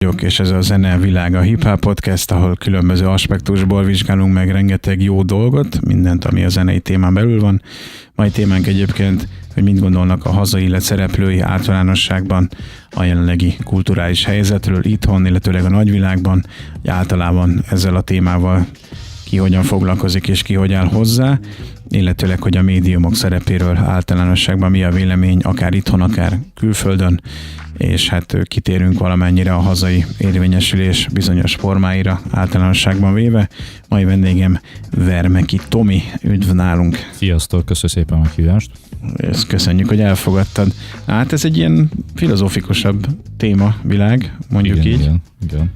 vagyok, és ez a Zene Világa Hip-Hop Podcast, ahol különböző aspektusból vizsgálunk meg rengeteg jó dolgot, mindent, ami a zenei témán belül van. Mai témánk egyébként, hogy mit gondolnak a hazai élet szereplői általánosságban a jelenlegi kulturális helyzetről itthon, illetőleg a nagyvilágban, hogy általában ezzel a témával ki hogyan foglalkozik és ki hogy áll hozzá, illetőleg, hogy a médiumok szerepéről általánosságban mi a vélemény, akár itthon, akár külföldön, és hát kitérünk valamennyire a hazai érvényesülés bizonyos formáira általánosságban véve. Mai vendégem Vermeki Tomi, üdv nálunk! Sziasztok, köszönöm szépen a meghívást! Ezt köszönjük, hogy elfogadtad. Hát ez egy ilyen filozófikusabb témavilág, mondjuk így. Igen.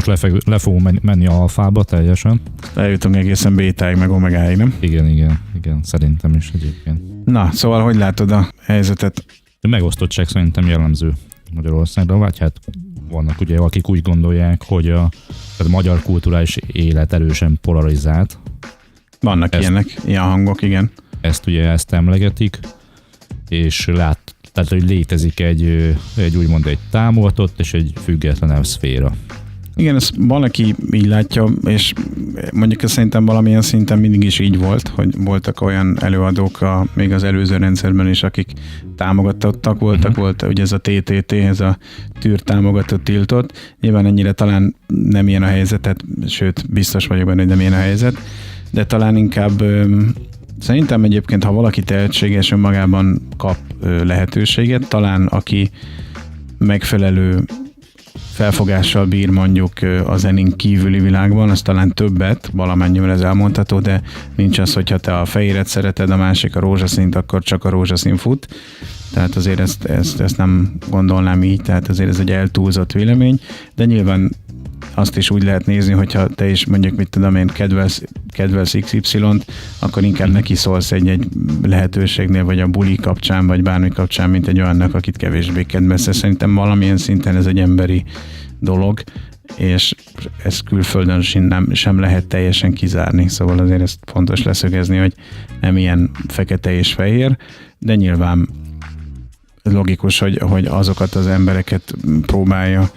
Most le fogunk menni alfába teljesen. Eljutunk egészen bétáig, meg omegáig, nem? Igen, szerintem is egyébként. Na, szóval hogy látod a helyzetet? A megosztottság szerintem jellemző Magyarországra, vagy hát vannak ugye, akik úgy gondolják, hogy a magyar kulturális élet erősen polarizált. Vannak ilyen hangok, igen. Ezt emlegetik, és tehát, hogy létezik egy úgymond egy támogatott és egy függetlenebb szféra. Igen, ezt valaki így látja, és mondjuk ez szerintem valamilyen szinten mindig is így volt, hogy voltak olyan előadók még az előző rendszerben is, akik támogatottak voltak, volt ugye ez a TTT, ez a tűr támogatott tiltott. Nyilván ennyire talán nem ilyen a helyzet, sőt, biztos vagyok benne, hogy nem ilyen a helyzet, de talán inkább szerintem egyébként, ha valaki tehetséges önmagában kap lehetőséget, talán aki megfelelő felfogással bír mondjuk a zenén kívüli világban, az talán többet, valamennyivel ez elmondható, de nincs az, hogyha te a fehéret szereted, a másik a rózsaszínt, akkor csak a rózsaszín fut. Tehát azért ezt nem gondolnám így, tehát azért ez egy eltúlzott vélemény, de nyilván azt is úgy lehet nézni, hogyha te is mondjuk, mit tudom én, kedvelsz XY-t, akkor inkább neki szólsz egy lehetőségnél, vagy a buli kapcsán, vagy bármi kapcsán, mint egy olyannak, akit kevésbé kedvelsz. Szerintem valamilyen szinten ez egy emberi dolog, és ezt külföldön sem lehet teljesen kizárni. Szóval azért ezt fontos leszögezni, hogy nem ilyen fekete és fehér, de nyilván logikus, hogy azokat az embereket próbálja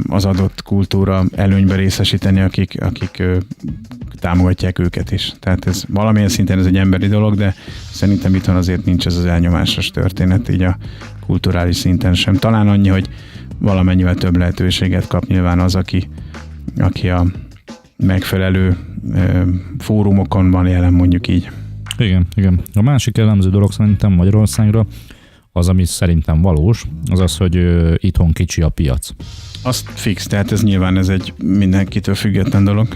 az adott kultúra előnybe részesíteni, akik támogatják őket is. Tehát ez valamilyen szinten ez egy emberi dolog, de szerintem itthon azért nincs ez az elnyomásos történet, így a kulturális szinten sem. Talán annyi, hogy valamennyivel több lehetőséget kap nyilván az, aki a megfelelő fórumokon van jelen, mondjuk így. Igen. A másik jellemző dolog szerintem Magyarországra, az, ami szerintem valós, az az, hogy itthon kicsi a piac. Azt fix, tehát ez nyilván ez egy mindenkitől független dolog.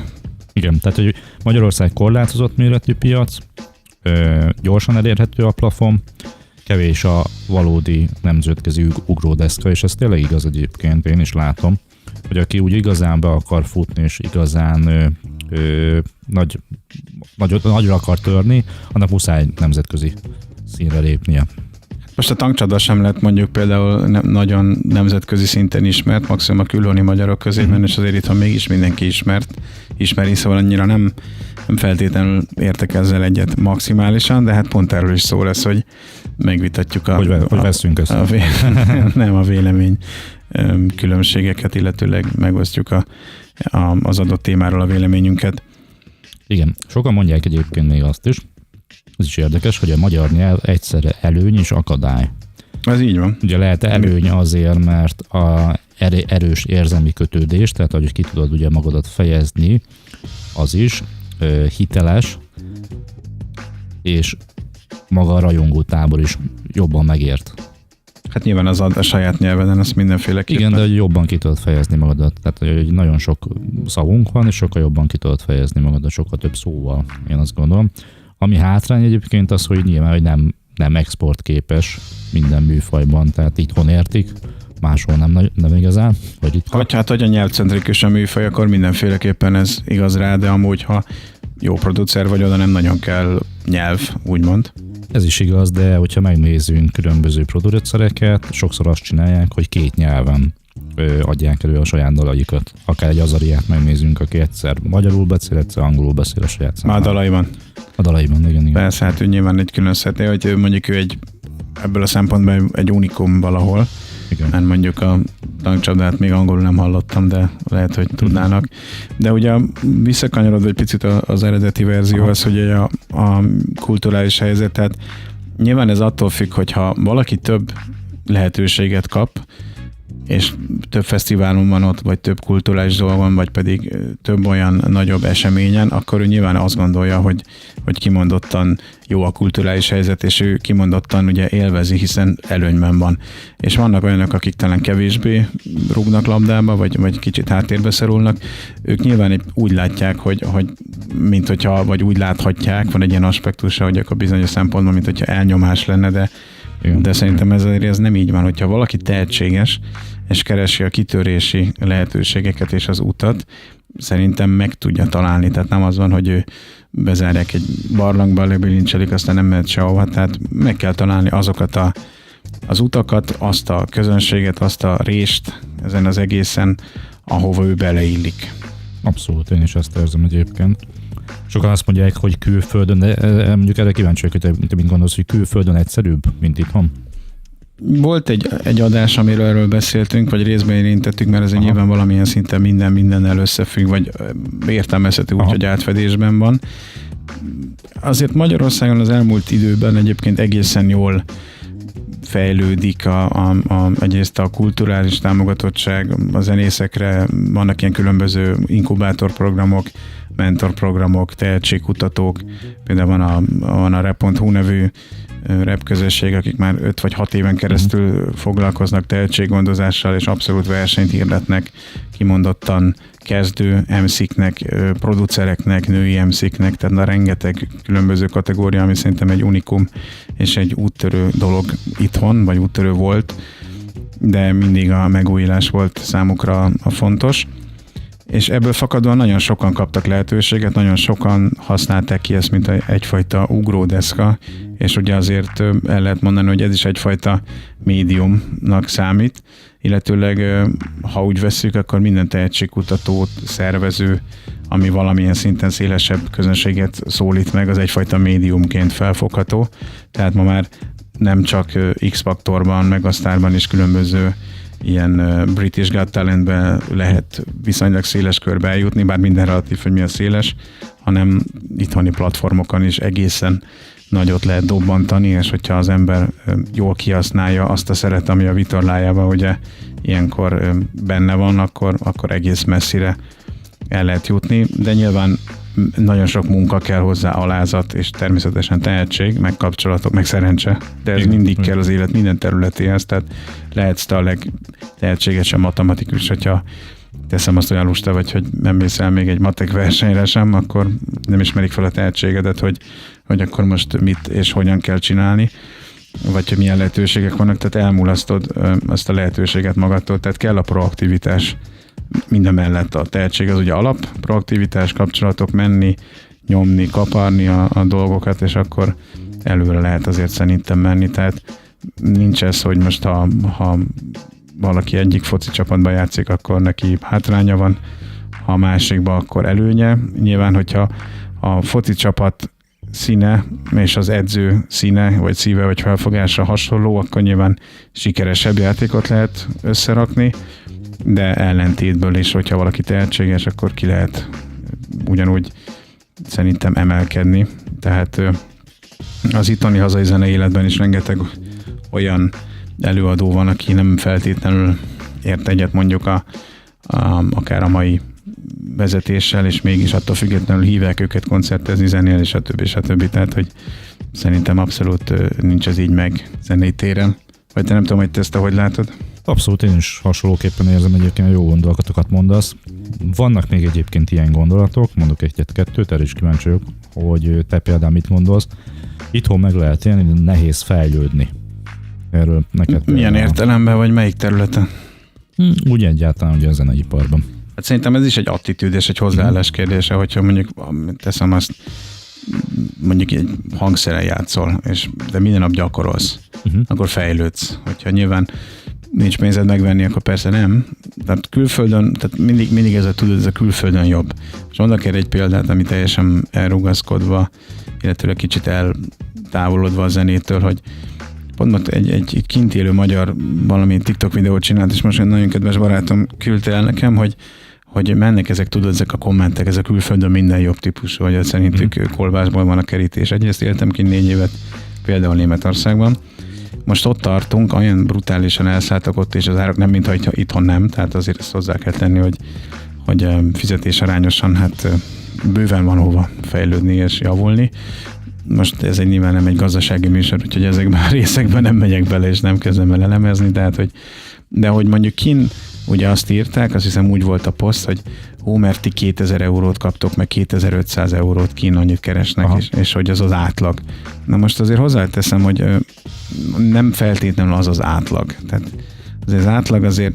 Igen, tehát hogy Magyarország korlátozott méretű piac, gyorsan elérhető a plafon, kevés a valódi nemzetközi ugródeszka, és ez tényleg igaz egyébként, én is látom, hogy aki úgy igazán be akar futni, és igazán nagyra akar törni, annak muszáj nemzetközi színre lépnie. Most a tankcsapda sem lett mondjuk például nagyon nemzetközi szinten ismert, maximum a külhoni magyarok közében, és azért itthon mégis mindenki ismeri, szóval annyira nem feltétlenül értek ezzel egyet maximálisan, de hát pont erről is szó lesz, hogy megvitatjuk hogy veszünk össze. A vélemény különbségeket, illetőleg megosztjuk az adott témáról a véleményünket. Igen, sokan mondják egyébként még azt is, ez is érdekes, hogy a magyar nyelv egyszerre előny és akadály. Ez így van. Ugye lehet előny azért, mert a erős érzelmi kötődés, tehát ahogy ki tudod ugye magadat fejezni, az is hiteles, és maga a rajongó tábor is jobban megért. Hát nyilván az a saját nyelveden, azt mindenféleképpen. Igen, de jobban ki tudod fejezni magadat. Tehát hogy nagyon sok szavunk van, és sokkal jobban ki tudod fejezni magadat, sokkal több szóval, én azt gondolom. Ami hátrány egyébként az, hogy nyilván hogy nem exportképes minden műfajban, tehát itthon értik, máshol nem igazán. Hogy a nyelvcentrikus a műfaj, akkor mindenféleképpen ez igaz rá, de amúgy, ha jó producer vagy, oda nem nagyon kell nyelv, úgymond. Ez is igaz, de hogyha megnézzünk különböző producereket, sokszor azt csinálják, hogy 2 nyelven adják elő a saját dalaikat. Akár egy Azariát megnézzünk, aki egyszer magyarul beszél, egyszer angolul beszél a saját számára. A dalaiban, igen. Persze, hát ő nyilván egy külön szetté, hogy mondjuk ő ebből a szempontból egy unikum valahol. Igen. Mert mondjuk tankcsapdát még angolul nem hallottam, de lehet, hogy tudnának. De ugye visszakanyarodva egy picit az eredeti verzió, az, hogy a kulturális helyzet, tehát nyilván ez attól függ, hogyha valaki több lehetőséget kap, és több fesztiválon van ott, vagy több kulturális dolgon, vagy pedig több olyan nagyobb eseményen, akkor ő nyilván azt gondolja, hogy kimondottan jó a kulturális helyzet, és ő kimondottan ugye élvezi, hiszen előnyben van. És vannak olyanok, akik talán kevésbé rúgnak labdába, vagy kicsit háttérbe szorulnak. Ők nyilván úgy látják, hogy mint hogyha, vagy úgy láthatják, van egy ilyen aspektusa, hogy akkor bizonyos szempontból, mint hogyha elnyomás lenne, de szerintem ez nem így van, hogyha valaki tehetséges, és keresi a kitörési lehetőségeket és az utat, szerintem meg tudja találni. Tehát nem az van, hogy ő bezárják egy barlangba, lebilincselik, aztán nem mehet sehova. Tehát meg kell találni azokat az utakat, azt a közönséget, azt a rést ezen az egészen, ahova ő beleillik. Abszolút, én is ezt érzem egyébként. Sokan azt mondják, hogy külföldön, de mondjuk erre kíváncsi vagyok, hogy te mit gondolsz, hogy külföldön egyszerűbb, mint itthon? Volt egy adás, amiről erről beszéltünk, vagy részben érintettük, mert ez nyilván valamilyen szinten mindennel összefügg, vagy értelmezhető úgy, hogy átfedésben van. Azért Magyarországon az elmúlt időben egyébként egészen jól fejlődik egyrészt a kulturális támogatottság, a zenészekre vannak ilyen különböző inkubátorprogramok, mentorprogramok, tehetségkutatók, például van a rap.hu nevű rap közösség, akik már 5 vagy 6 éven keresztül foglalkoznak tehetséggondozással, és abszolút versenyt hirdetnek kimondottan kezdő MC-knek, producereknek, női MC-knek, tehát a rengeteg különböző kategória, ami szerintem egy unikum és egy úttörő dolog itthon, vagy úttörő volt, de mindig a megújulás volt számukra a fontos. És ebből fakadóan nagyon sokan kaptak lehetőséget, nagyon sokan használták ki ezt, mint egyfajta ugródeszka, és ugye azért el lehet mondani, hogy ez is egyfajta médiumnak számít, illetőleg ha úgy vesszük, akkor minden tehetségkutatót, szervező, ami valamilyen szinten szélesebb közönséget szólít meg, az egyfajta médiumként felfogható. Tehát ma már nem csak X-faktorban, Megasztárban is különböző ilyen British Got Talentben lehet viszonylag széles körbe eljutni, bár minden relatív, hogy mi a széles, hanem itthoni platformokon is egészen nagyot lehet dobbantani, és hogyha az ember jól kihasználja azt a szeret, ami a vitorlájában ugye ilyenkor benne van, akkor egész messzire el lehet jutni, de nyilván nagyon sok munka kell hozzá, alázat, és természetesen tehetség, meg kapcsolatok, meg szerencse, de ez mindig kell az élet minden területéhez, tehát lehetsz te a legtehetségesebb matematikus, hogyha teszem azt, olyan lusta vagy, hogy nem mész el még egy matek versenyre sem, akkor nem ismerik fel a tehetségedet, hogy akkor most mit és hogyan kell csinálni, vagy hogy milyen lehetőségek vannak, tehát elmulasztod azt a lehetőséget magadtól, tehát kell a proaktivitás. Minden mellett a tehetség az ugye alap, proaktivitás, kapcsolatok, menni, nyomni, kaparni a dolgokat, és akkor előre lehet azért szerintem menni. Tehát nincs ez, hogy most ha valaki egyik foci csapatban játszik, akkor neki hátránya van, ha a másikban, akkor előnye. Nyilván, hogyha a foci csapat színe és az edző színe, vagy szíve, vagy felfogása hasonló, akkor nyilván sikeresebb játékot lehet összerakni, de ellentétből is, hogyha valaki tehetséges, akkor ki lehet ugyanúgy szerintem emelkedni. Tehát az itteni hazai zenei életben is rengeteg olyan előadó van, aki nem feltétlenül ért egyet mondjuk akár a mai vezetéssel, és mégis attól függetlenül hívják őket koncertezni, zenélni, stb. Tehát, hogy szerintem abszolút nincs ez így meg zenei téren. Vagy te nem tudom, hogy te ezt ahogy látod? Abszolút, én is hasonlóképpen érzem, egyébként jó gondolatokat mondasz. Vannak még egyébként ilyen gondolatok, mondok egyet-kettőt, erre is kíváncsi vagyok, hogy te például mit gondolsz. Itthon meg lehet élni, nehéz fejlődni. Erről neked milyen értelemben, vagy melyik területen? Úgy egyáltalán ugye a zeneiparban. Hát szerintem ez is egy attitűd és egy hozzáállás kérdése, hogyha mondjuk teszem azt, mondjuk egy hangszeren játszol, de minden nap gyakorolsz, akkor fejlődsz. Hogyha nyilván nincs pénzed megvenni, akkor persze nem. Tehát külföldön, tehát mindig ez a külföldön jobb. És mondok erre egy példát, ami teljesen elrugaszkodva, illetve kicsit eltávolodva a zenétől, hogy pont egy kint élő magyar valami TikTok videót csinált, és most egy nagyon kedves barátom küldte el nekem, hogy mennek ezek a kommentek, ezek külföldön minden jobb típusú, hogy szerintük kolbászból van a kerítés. Egyrészt éltem ki 4 évet például Németországban. Most ott tartunk, olyan brutálisan elszálltak ott, és az árak nem, mintha itthon nem, tehát azért ezt hozzá kell tenni, hogy fizetésarányosan hát bőven van hova fejlődni és javulni. Most ez nyilván nem egy gazdasági műsor, úgyhogy ezekben a részekben nem megyek bele, és nem kezdem el elemezni, de hogy mondjuk ugye azt írták, azt hiszem úgy volt a poszt, hogy mert ti 2000 eurót kaptok, meg 2500 eurót kín annyit keresnek, és hogy az átlag. Na most azért hozzáteszem, hogy nem feltétlenül az átlag. Tehát az átlag azért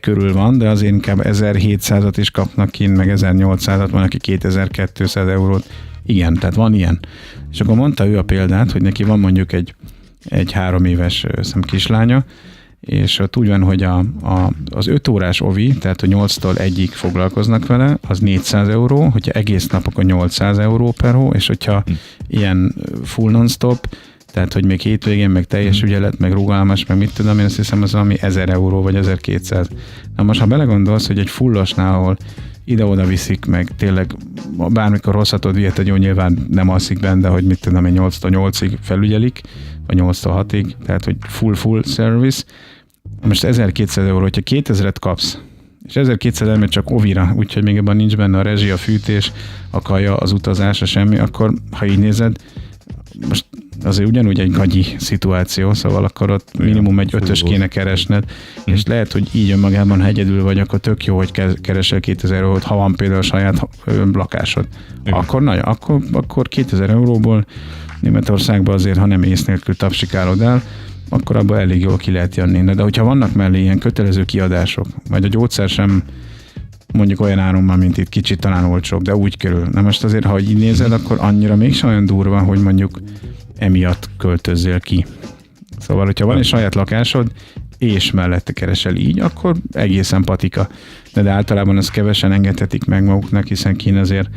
körül van, de azért inkább 1700-at is kapnak kín, meg 1800-at, van, aki 2200 eurót. Igen, tehát van ilyen. És akkor mondta ő a példát, hogy neki van mondjuk egy 3 éves kislánya, és ott úgy van, hogy az 5 órás ovi, tehát a 8-tól 1-ig foglalkoznak vele, az 400 euró, hogyha egész nap, akkor 800 euró per hó, és hogyha ilyen full non-stop, tehát hogy még hétvégén, meg teljes ügyelet, meg rugalmas, meg mit tudom, én azt hiszem az valami 1000 euró, vagy 1200. Na most, ha belegondolsz, hogy egy fullosnál, ahol ide-oda viszik, meg tényleg bármikor hozhatod vihet, jó, nyilván nem alszik benne, de hogy mit tudom én, 8-tól 8-ig felügyelik, vagy 8-tól 6-ig, tehát hogy full service. Most 1200 euró, hogyha 2000-et kapsz, és 1200 elmegy csak ovira, úgyhogy még ebben nincs benne a rezsi, a fűtés, a kaja, az utazás, a semmi, akkor ha így nézed, most azért ugyanúgy egy gagyi szituáció, szóval akkor ott minimum egy 5-ös kéne keresned, és lehet, hogy így önmagában, ha egyedül vagy, akkor tök jó, hogy keresel 2000 eurót, ha van például a saját lakásod. Akkor 2000 euróból Németországban azért, ha nem ész nélkül tapsikálod el, akkor abban elég jól ki lehet jönni. De hogyha vannak mellé ilyen kötelező kiadások, vagy a gyógyszer sem mondjuk olyan áron van, mint itt, kicsit talán olcsóbb, de úgy kerül. Na most azért, ha így nézed, akkor annyira mégsem olyan durva, hogy mondjuk emiatt költözzél ki. Szóval, hogyha van egy saját lakásod, és mellette keresel így, akkor egészen patika. De általában ezt kevesen engedhetik meg maguknak, hiszen kín azért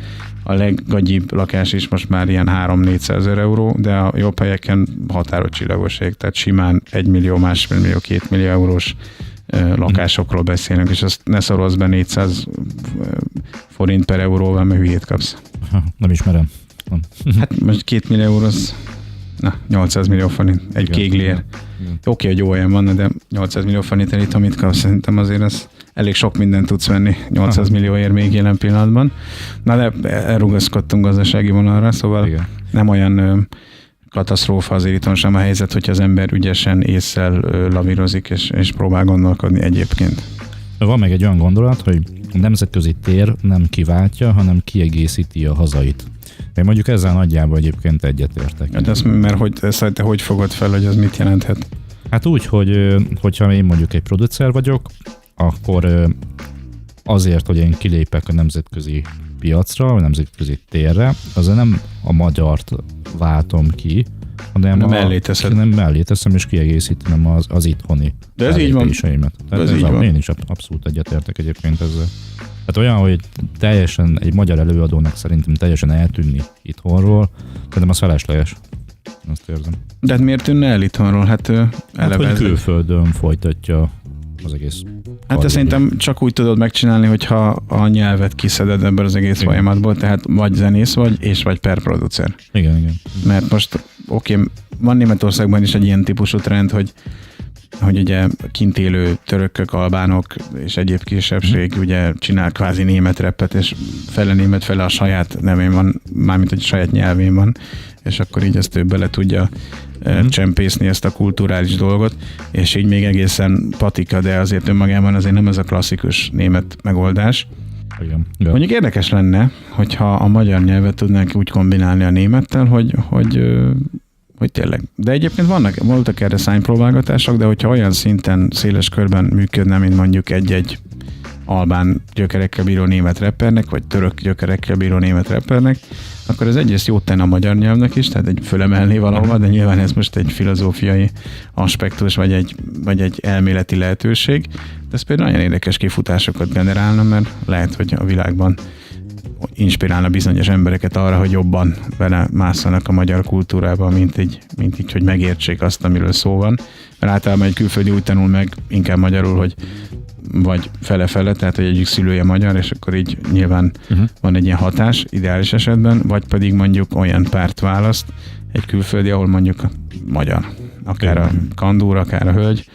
a leggagyibb lakás is most már ilyen 3-400 euró, de a jobb helyeken határos csillagoség, tehát simán 1 millió, 1,5 millió, 2 millió eurós lakásokról beszélünk, és azt ne szorozz be 400 forint per euróval, mert hülyét kapsz. Nem ismerem. Hát most 2 millió euró, 800 millió forint, egy kégliért. Oké, hogy jó olyan van, de 800 millió forintért itt, amit kapsz, szerintem azért ez elég sok mindent tudsz venni 800 millióért még jelen pillanatban. Na de elrugaszkodtunk gazdasági vonalra, szóval igen. Nem olyan katasztrófa azért itthon sem a helyzet, hogyha az ember ügyesen ésszel lavírozik és próbál gondolkodni egyébként. Van meg egy olyan gondolat, hogy a nemzetközi tér nem kiváltja, hanem kiegészíti a hazait. Én mondjuk ezzel nagyjából egyébként egyetértek. Hát mert te hogy fogod fel, hogy az mit jelenthet? Hát úgy, hogyha én mondjuk egy producer vagyok, akkor azért, hogy én kilépek a nemzetközi piacra, vagy nemzetközi térre, azért nem a magyart váltom ki, hanem mellé teszem és kiegészítem az itthoni fellépéseimet. Én is abszolút egyetértek egyébként ezzel. Tehát olyan, hogy teljesen egy magyar előadónak szerintem teljesen eltűnni itthonról, szerintem az felesleges. Azt érzem. De hát miért tűnne el itthonról? Hát hogy külföldön folytatja az egész. Hát te szerintem csak úgy tudod megcsinálni, hogyha a nyelvet kiszeded ebből az egész folyamatból, tehát vagy zenész vagy per producer. Igen. Mert most van Németországban is egy ilyen típusú trend, hogy ugye kint élő törökök, albánok és egyéb kisebbség ugye csinál kvázi német rappet, és fele német, fele a saját nevén van, mármint hogy a saját nyelvén van, és akkor így ezt ő bele tudja csempészni ezt a kulturális dolgot, és így még egészen patika, de azért önmagában azért nem ez a klasszikus német megoldás. Igen. Mondjuk érdekes lenne, hogyha a magyar nyelvet tudnánk úgy kombinálni a némettel, hogy tényleg. De egyébként voltak erre szánypróbálgatások, de hogyha olyan szinten széles körben működne, mint mondjuk egy albán gyökerekkel bíró német rappernek, vagy török gyökerekkel bíró német rappernek, akkor ez egyrészt jót tenne a magyar nyelvnek is, tehát fölemelné valahova, de nyilván ez most egy filozófiai aspektus, vagy egy elméleti lehetőség. De ez például nagyon érdekes kifutásokat generálna, mert lehet, hogy a világban inspirálna bizonyos embereket arra, hogy jobban bele másszanak a magyar kultúrába, mint így, hogy megértsék azt, amiről szó van. Mert általában egy külföldi úgy tanul meg inkább magyarul, hogy vagy fele-fele, tehát hogy egyik szülője magyar, és akkor így nyilván van egy ilyen hatás ideális esetben, vagy pedig mondjuk olyan párt választ egy külföldi, ahol mondjuk magyar, akár a kandúr, akár a hölgy,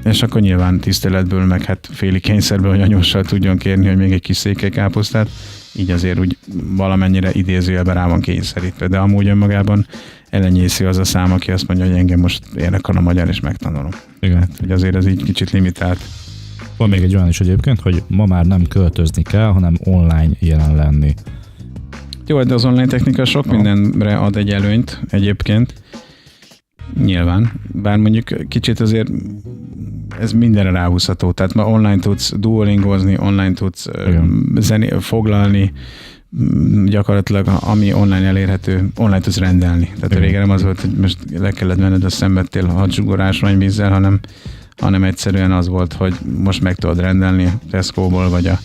és akkor nyilván tiszteletből, meg hát féli kényszerből, hogy anyóssal tudjon kérni, hogy még egy kis székelykáposztát, így azért úgy valamennyire idézőjelben rá van kényszerítve, de amúgy önmagában elenyésző az a szám, aki azt mondja, hogy engem most érdekel a magyar, és megtanulom. Igen. Hát, hogy azért ez így kicsit limitált. Van még egy olyan is egyébként, hogy ma már nem költözni kell, hanem online jelen lenni. Jó, de az online technika sok mindenre ad egy előnyt egyébként. Nyilván. Bár mondjuk kicsit azért ez mindenre ráhúzható. Tehát ma online tudsz duolingozni, online tudsz foglalni, gyakorlatilag ami online elérhető, online tudsz rendelni. Tehát régen nem az volt, hogy most le kellett menned, azt szenvedtél 6 zsugorás vízzel, hanem egyszerűen az volt, hogy most meg tudod rendelni a Tesco-ból, vagy a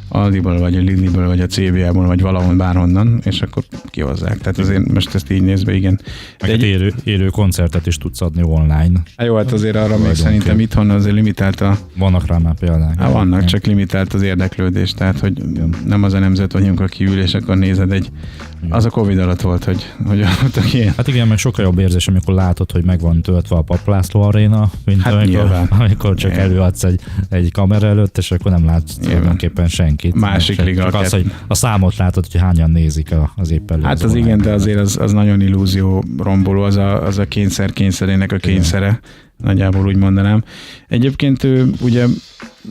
Aldiból, vagy a Lidlből, vagy a CBA-ból, vagy valahol bárhonnan, és akkor kihozzák. Tehát azért most ezt így nézve, igen. De élő koncertet is tudsz adni online. Jó, hát azért arra még szerintem itthon azért limitált Vannak rá már példák. Vannak, csak limitált az érdeklődés, tehát hogy nem az a nemzet vagyunk, aki ül, és akkor nézed az a Covid alatt volt, hogy voltak ilyen. Hát igen, meg sokkal jobb érzés, amikor látod, hogy meg van töltve a Papp László aréna, mint amikor csak előadsz egy kamera előtt, és akkor nem látsz tulajdonképpen senkit. Másik liga. Csak az, hogy a számot látod, hogy hányan nézik az épp előző. Hát az igen, de azért az nagyon illúzió romboló, az a kényszerének a kényszere. Nagyjából úgy mondanám. Egyébként ugye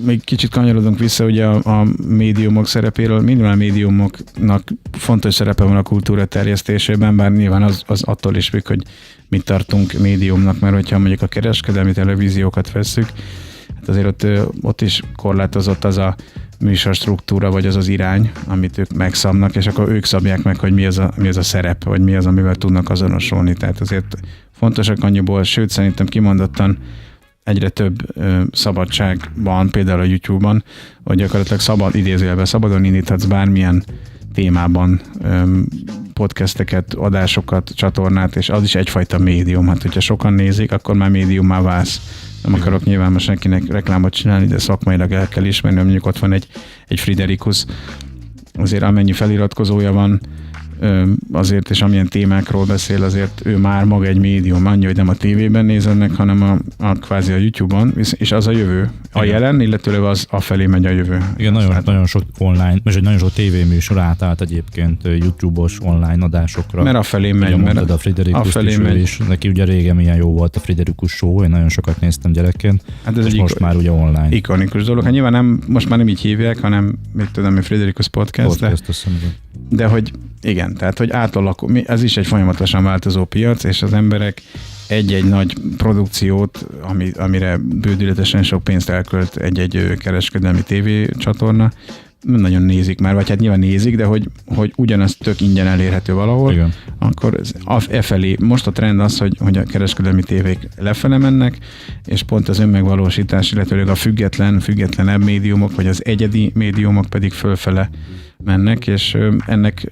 még kicsit kanyarodunk vissza ugye a médiumok szerepéről. Minden médiumoknak fontos szerepe van a kultúra terjesztésében, bár nyilván az attól is függ, hogy mit tartunk médiumnak, mert hogyha mondjuk a kereskedelmi televíziókat vesszük, hát azért ott is korlátozott az a műsor struktúra, vagy az irány, amit ők megszabnak, és akkor ők szabják meg, hogy mi az a szerep, vagy mi az, amivel tudnak azonosulni. Tehát azért fontosak annyiból, sőt szerintem kimondottan egyre több szabadság van, például a YouTube-ban, hogy gyakorlatilag szabadon indíthatsz bármilyen témában podcasteket, adásokat, csatornát, és az is egyfajta médium. Hát, hogyha sokan nézik, akkor már médiummá válsz. Nem akarok nyilván most senkinek reklámot csinálni, de szakmailag el kell ismerni, mondjuk ott van egy Friderikus, azért amennyi feliratkozója van, azért, és amilyen témákról beszél, azért ő már maga egy médium, annyi, hogy nem a tévében nézed meg, hanem kvázi a YouTube-on, és az a jövő. A jelen, illetőleg az afelé megy a jövő. Igen, nagyon sok online, és egy nagyon sok tévéműsor átállt egyébként YouTube-os online adásokra. Mert afelé megy. Mert a Friderikus is. Neki ugye régen milyen jó volt a Friderikus show, én nagyon sokat néztem gyerekként, hát ez most már ugye online. Ikonikus dolog. Hát nyilván most már nem így hívják, hanem mit tudom, a Friderikus podcast de hogy igen, tehát hogy átalakul, ez is egy folyamatosan változó piac, és az emberek egy-egy nagy produkciót, amire bődületesen sok pénzt elkölt egy-egy kereskedelmi tévécsatorna, nem nagyon nézik már, vagy hát nyilván nézik, de hogy ugyanaz tök ingyen elérhető valahol, igen. Akkor felé most a trend az, hogy a kereskedelmi tévék lefele mennek, és pont az önmegvalósítás, illetve a függetlenebb médiumok, vagy az egyedi médiumok pedig fölfele mennek, és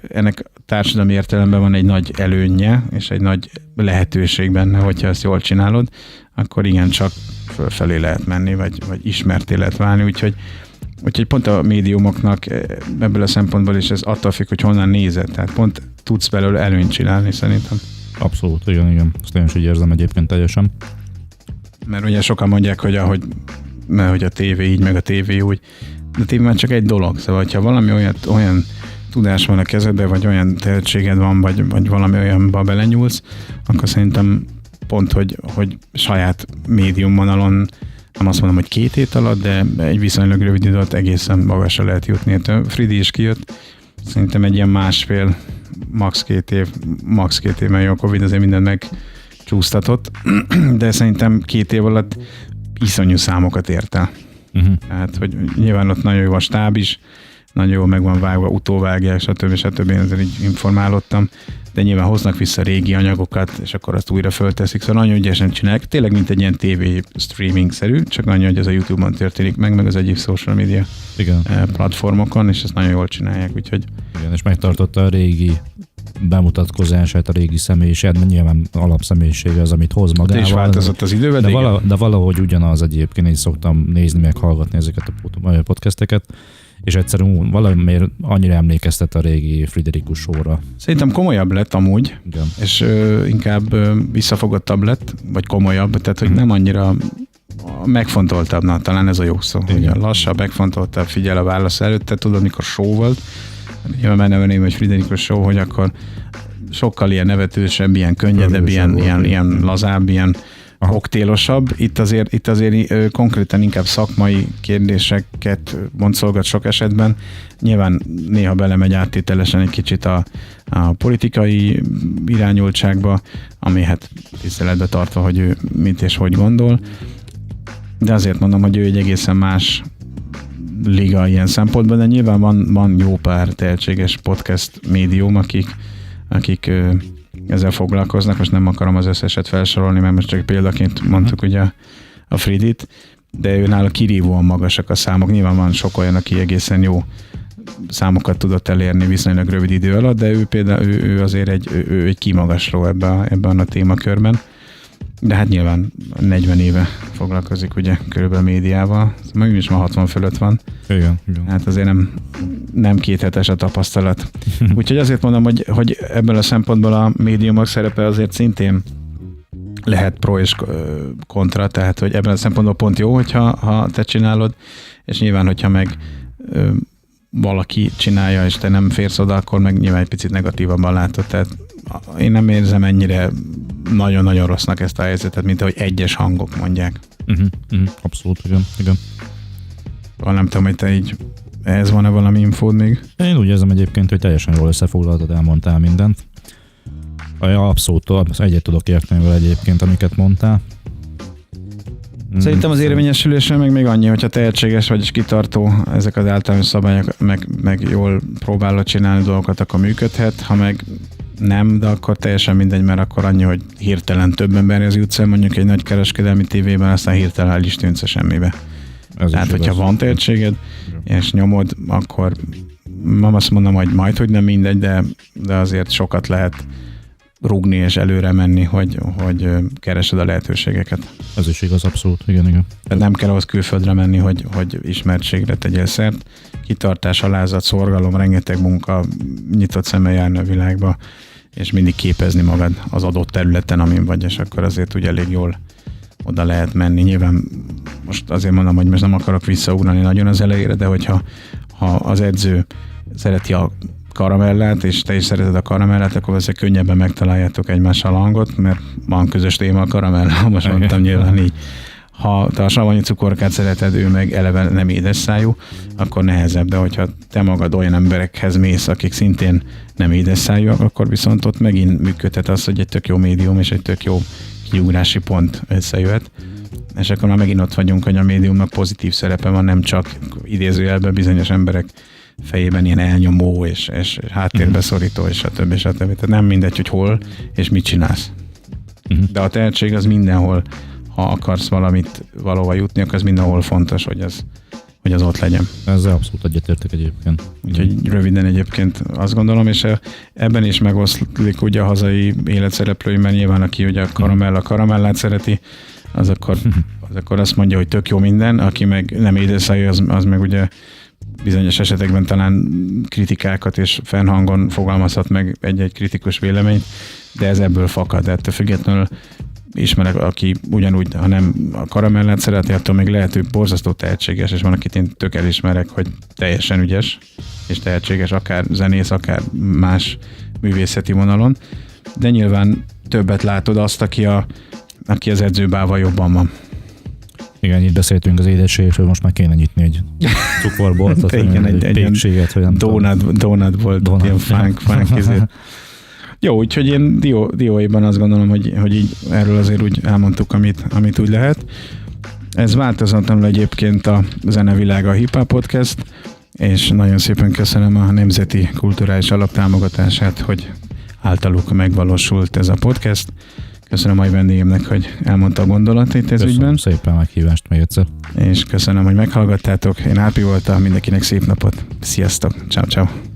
ennek társadalmi értelemben van egy nagy előnye, és egy nagy lehetőség benne, hogyha ezt jól csinálod, akkor igen, csak fölfelé lehet menni, vagy ismerté lehet válni, úgyhogy pont a médiumoknak ebből a szempontból is ez attól függ, hogy honnan nézed, tehát pont tudsz belőle előnyt csinálni szerintem. Abszolút, igen. Azt én is így érzem egyébként teljesen. Mert ugye sokan mondják, hogy hogy a tévé így, meg a tévé úgy, de a tévé már csak egy dolog, szóval ha valami olyan tudás van a kezedben, vagy olyan tehetséged van, vagy valami olyanba belenyúlsz, akkor szerintem pont, hogy saját médiumvonalon, nem azt mondom, hogy 2 hét alatt, de egy viszonylag rövid idő alatt egészen magasra lehet jutni. Hát Fridi is kijött, szerintem egy ilyen másfél, max. 2 év, mert a Covid azért mindent megcsúsztatott, de szerintem 2 év alatt iszonyú számokat ért el. Tehát, hogy nyilván ott nagyon jó a stáb is, nagyon jól meg van vágva, utóvágják, stb. Én ezzel így informálódtam, de nyilván hoznak vissza régi anyagokat, és akkor azt újra fölteszik, szóval nagyon ügyesen csinálják. Tényleg, mint egy ilyen TV streaming-szerű, csak annyi, hogy ez a YouTube-on történik meg az egyik social media platformokon, és ezt nagyon jól csinálják, úgyhogy... Igen, és megtartotta a régi bemutatkozását, a régi személyiséget, mert nyilván alapszemélyisége az, amit hoz magával. És változott az idővel, de valahogy ugyanaz egyébként, így szoktam nézni, meg hallgatni ezeket a podcasteket, és egyszerűen valamiért annyira emlékeztet a régi Friderikus Show-ra. Szerintem komolyabb lett amúgy, igen. És inkább visszafogottabb lett, vagy komolyabb, tehát hogy nem annyira megfontoltabb, talán ez a jó szó. Ugye lassabb, megfontoltabb, figyel a válasz előtt, te tudod, mikor show volt, nyilván már neveném, hogy Friderikus Show, hogy akkor sokkal ilyen nevetősebb, ilyen könnyedebb, ilyen lazább, ilyen koktélosabb. Itt azért konkrétan inkább szakmai kérdéseket boncolgat sok esetben. Nyilván néha belemegy áttételesen egy kicsit a politikai irányultságba, ami hát tiszteletbe tartva, hogy ő mit és hogy gondol. De azért mondom, hogy ő egy egészen más liga ilyen szempontból, de nyilván van jó pár tehetséges podcast médium, akik ezzel foglalkoznak. Most nem akarom az összeset felsorolni, mert most csak példaként mondtuk ugye a Fridit, de ő nála kirívóan magasak a számok. Nyilván van sok olyan, aki egészen jó számokat tudott elérni viszonylag rövid idő alatt, de ő például ő azért egy kimagasló ebben a témakörben. De hát nyilván 40 éve foglalkozik ugye körülbelül médiával, meg is ma 60 fölött van. Igen. Hát azért nem kéthetes a tapasztalat. Úgyhogy azért mondom, hogy ebből a szempontból a médiumok szerepe azért szintén lehet pro és kontra, tehát hogy ebben a szempontból pont jó, hogyha te csinálod, és nyilván, hogyha meg valaki csinálja, és te nem férsz oda, akkor meg nyilván egy picit negatívabban látod. Tehát én nem érzem ennyire nagyon-nagyon rossznak ezt a helyzetet, mint ahogy egyes hangok mondják. Abszolút, igen. Nem tudom, hogy te így ehhez van-e valami infód még? Én úgy érzem egyébként, hogy teljesen jól összefoglaltad, elmondtál mindent. Abszolút egyet tudok érteni vele egyébként, amiket mondtál. Szerintem az érvényesülésre meg még annyi, hogyha tehetséges vagy és kitartó, ezek az általános szabályok, meg jól próbálod csinálni dolgokat, akkor működhet, ha meg nem, de akkor teljesen mindegy, mert akkor annyi, hogy hirtelen több emberhez jutsz el mondjuk egy nagy kereskedelmi tévében, aztán hirtelen el is tűnsz a semmibe. Tehát, hogyha van tehetséged, és nyomod, akkor azt mondom, hogy hogy nem mindegy, de azért sokat lehet rúgni és előre menni, hogy keresed a lehetőségeket. Ez is igaz, abszolút, igen. Tehát nem kell ahhoz külföldre menni, hogy ismertségre tegyél szert. Kitartás, alázat, szorgalom, rengeteg munka, nyitott szemmel járni a világba, és mindig képezni magad az adott területen, amin vagy, és akkor azért úgy elég jól oda lehet menni. Nyilván most azért mondom, hogy most nem akarok visszaugrani nagyon az elejére, de hogyha az edző szereti a karamellát, és te is szereted a karamellát, akkor azért könnyebben megtaláljátok egymással a hangot, mert van közös téma a karamella, most mondtam nyilván így. Ha te a savanyú cukorkát szereted, ő meg eleve nem édes szájú, akkor nehezebb, de hogyha te magad olyan emberekhez mész, akik szintén nem édes szájúak, akkor viszont ott megint működhet az, hogy egy tök jó médium és egy tök jó kiugrási pont összejöhet. És akkor már megint ott vagyunk, hogy a médiumnak pozitív szerepe van, nem csak idézőjelben bizonyos emberek fejében ilyen elnyomó és háttérbe szorító, és stb. Tehát nem mindegy, hogy hol és mit csinálsz. De a tehetség az mindenhol, ha akarsz valahova jutni, akkor az mindenhol fontos, hogy az ott legyen. Ezzel abszolút egyetértek egyébként. Úgyhogy röviden egyébként azt gondolom, és ebben is megoszlik ugye a hazai életszereplői, mert nyilván aki ugye a karamellát szereti, az akkor azt mondja, hogy tök jó minden, aki meg nem édesszájú, az meg ugye bizonyos esetekben talán kritikákat és fennhangon fogalmazhat meg egy-egy kritikus véleményt, de ez ebből fakad. Ettől függetlenül ismerek, aki ugyanúgy, ha nem a karamellát szereti, attól még lehet, hogy borzasztó tehetséges, és van, akit én tök elismerek, hogy teljesen ügyes és tehetséges, akár zenész, akár más művészeti vonalon, de nyilván többet látod azt, aki az edzőbával jobban van. Igen, itt beszéltünk az édességről, most már kéne nyitni egy cukorboltot, egy pékséget, vagy nem donut volt, ilyen fánk izét. Jó, úgyhogy én dióéban azt gondolom, hogy így erről azért úgy elmondtuk, amit úgy lehet. Ez változatlanul egyébként a Zenevilága, a Hip Hop Podcast, és nagyon szépen köszönöm a Nemzeti Kulturális Alap támogatását, hogy általuk megvalósult ez a podcast. Köszönöm a mai vendégemnek, hogy elmondta a gondolatait ez ügyben. Köszönöm szépen a meghívást még egyszer. És köszönöm, hogy meghallgattátok. Én Ápi voltam, mindenkinek szép napot. Sziasztok, ciao ciao.